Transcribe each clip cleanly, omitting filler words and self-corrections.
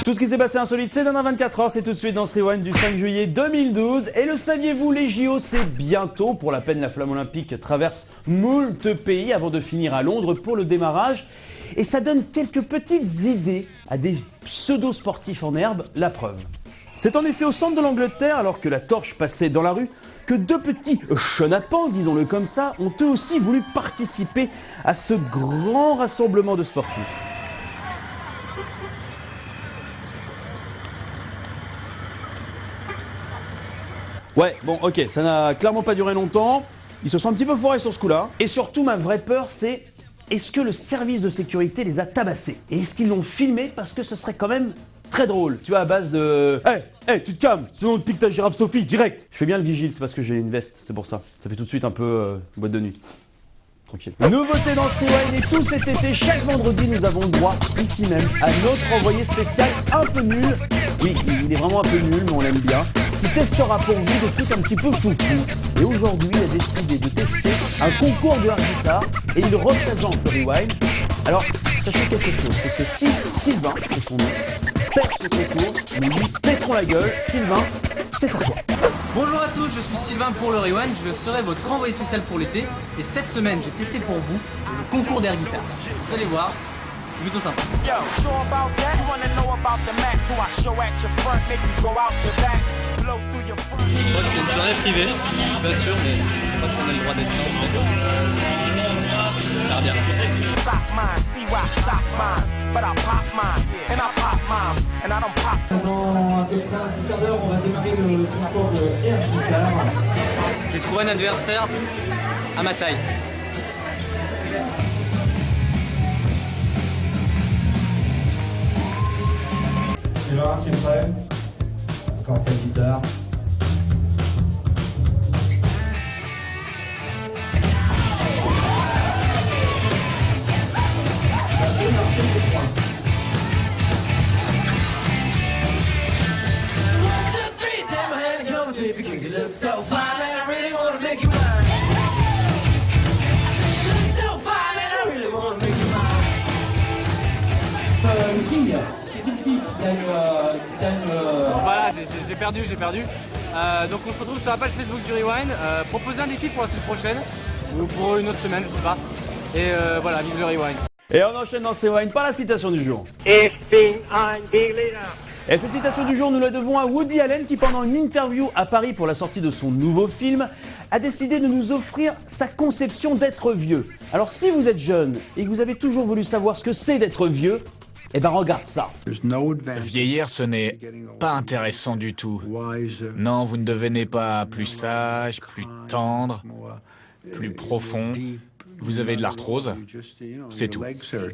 Tout ce qui s'est passé insolite, c'est dans 24 heures, c'est tout de suite dans ce Rewind du 5 juillet 2012. Et le saviez-vous, les JO, c'est bientôt. Pour la peine, la flamme olympique traverse moult pays avant de finir à Londres pour le démarrage. Et ça donne quelques petites idées à des pseudo-sportifs en herbe, la preuve. C'est en effet au centre de l'Angleterre, alors que la torche passait dans la rue, que deux petits chenapans, disons-le comme ça, ont eux aussi voulu participer à ce grand rassemblement de sportifs. Ouais, bon, ok, ça n'a clairement pas duré longtemps. Ils se sont un petit peu foirés sur ce coup-là. Et surtout, ma vraie peur, c'est est-ce que le service de sécurité les a tabassés? Et est-ce qu'ils l'ont filmé parce que ce serait quand même très drôle, tu vois, à base de Hey, tu te calmes, sinon on te pique ta girafe Sophie, direct. Je fais bien le vigile, c'est parce que j'ai une veste, c'est pour ça. Ça fait tout de suite un peu boîte de nuit. Tranquille. Nouveauté dans ce Rewind et tout cet été, chaque vendredi, nous avons le droit, ici même, à notre envoyé spécial un peu nul. Oui, il est vraiment un peu nul, mais on l'aime bien. Qui testera pour vous des trucs un petit peu foufou. Et aujourd'hui, il a décidé de tester un concours de air guitare et il représente le Rewind. Alors, sachez quelque chose, c'est que si Sylvain, c'est son nom, perd ce concours, nous lui péterons la gueule. Sylvain, c'est à toi. Bonjour à tous, je suis Sylvain pour le Rewind, je serai votre envoyé spécial pour l'été. Et cette semaine, j'ai testé pour vous le concours d'air guitare. Vous allez voir, c'est plutôt sympa. Je crois que c'est une soirée privée, je suis pas sûr, mais je crois qu'on a le droit d'être là en fait. Ça a l'air bien. Dans à peu près un petit quart d'heure, on va démarrer le concours de air guitare. J'ai trouvé un adversaire à ma taille. Sylvain, tu es prêt? Encore ta guitare. Une fille, c'est une fille qui gagne Voilà, j'ai perdu. Donc on se retrouve sur la page Facebook du Rewind. Proposez un défi pour la semaine prochaine ou pour une autre semaine, je sais pas. Et voilà, vive le Rewind. Et on enchaîne dans ce Rewind par la citation du jour. Et cette citation du jour, nous la devons à Woody Allen qui, pendant une interview à Paris pour la sortie de son nouveau film, a décidé de nous offrir sa conception d'être vieux. Alors si vous êtes jeune et que vous avez toujours voulu savoir ce que c'est d'être vieux, eh ben regarde ça. Vieillir, ce n'est pas intéressant du tout. Non, vous ne devenez pas plus sage, plus tendre, plus profond. Vous avez de l'arthrose, c'est tout.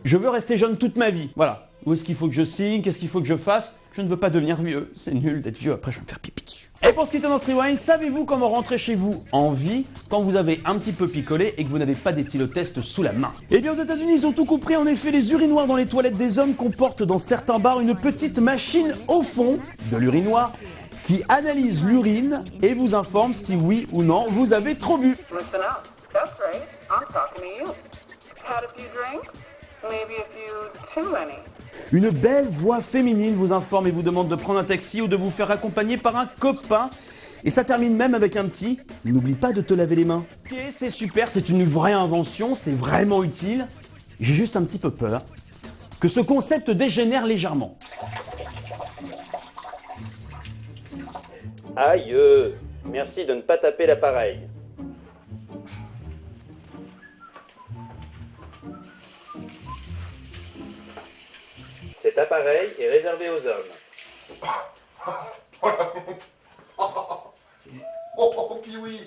Je veux rester jeune toute ma vie, voilà. Où est-ce qu'il faut que je signe? Qu'est-ce qu'il faut que je fasse? Je ne veux pas devenir vieux, c'est nul d'être vieux, après je vais me faire pipi dessus. Et pour ce qui est dans ce Rewind, savez-vous comment rentrer chez vous en vie quand vous avez un petit peu picolé et que vous n'avez pas d'éthylotest sous la main? Eh bien aux États-Unis, ils ont tout compris, en effet, les urinoirs dans les toilettes des hommes comportent dans certains bars une petite machine au fond de l'urinoir qui analyse l'urine et vous informe si oui ou non vous avez trop bu. Listen up. That's right. I'm talking to you. Had a few drinks? Maybe a few too many. Une belle voix féminine vous informe et vous demande de prendre un taxi ou de vous faire accompagner par un copain. Et ça termine même avec un petit « N'oublie pas de te laver les mains ». Ok, c'est super, c'est une vraie invention, c'est vraiment utile. J'ai juste un petit peu peur que ce concept dégénère légèrement. Aïe, merci de ne pas taper l'appareil. Cet appareil est réservé aux hommes. Oh, puis oui.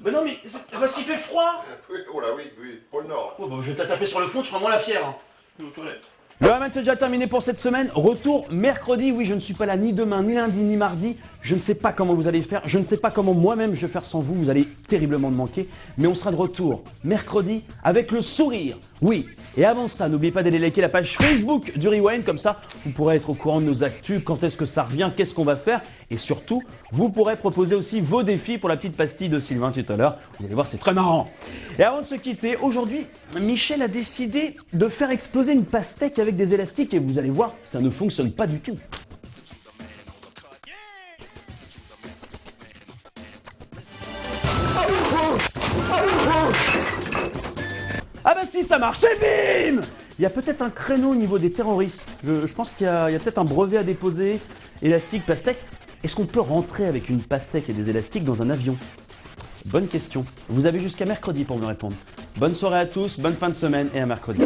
Mais non, mais c'est parce qu'il fait froid. Oui, oh là, oui, pôle Nord. Oh, bah, je vais te taper sur le front, tu feras moins la fière. Hein. Aux toilettes. Le Rewind, c'est déjà terminé pour cette semaine. Retour mercredi. Oui, je ne suis pas là ni demain, ni lundi, ni mardi. Je ne sais pas comment vous allez faire. Je ne sais pas comment moi-même je vais faire sans vous. Vous allez terriblement me manquer. Mais on sera de retour mercredi avec le sourire. Oui. Et avant ça, n'oubliez pas d'aller liker la page Facebook du Rewind. Comme ça, vous pourrez être au courant de nos actus. Quand est-ce que ça revient? Qu'est-ce qu'on va faire? Et surtout, vous pourrez proposer aussi vos défis pour la petite pastille de Sylvain tout à l'heure. Vous allez voir, c'est très marrant. Et avant de se quitter, aujourd'hui, Michel a décidé de faire exploser une pastèque avec des élastiques. Et vous allez voir, ça ne fonctionne pas du tout. Ah bah si, ça marche, et bim! Il y a peut-être un créneau au niveau des terroristes. Je pense qu'il y a peut-être un brevet à déposer. Élastique, pastèque. Est-ce qu'on peut rentrer avec une pastèque et des élastiques dans un avion? Bonne question. Vous avez jusqu'à mercredi pour me répondre. Bonne soirée à tous, bonne fin de semaine et à mercredi.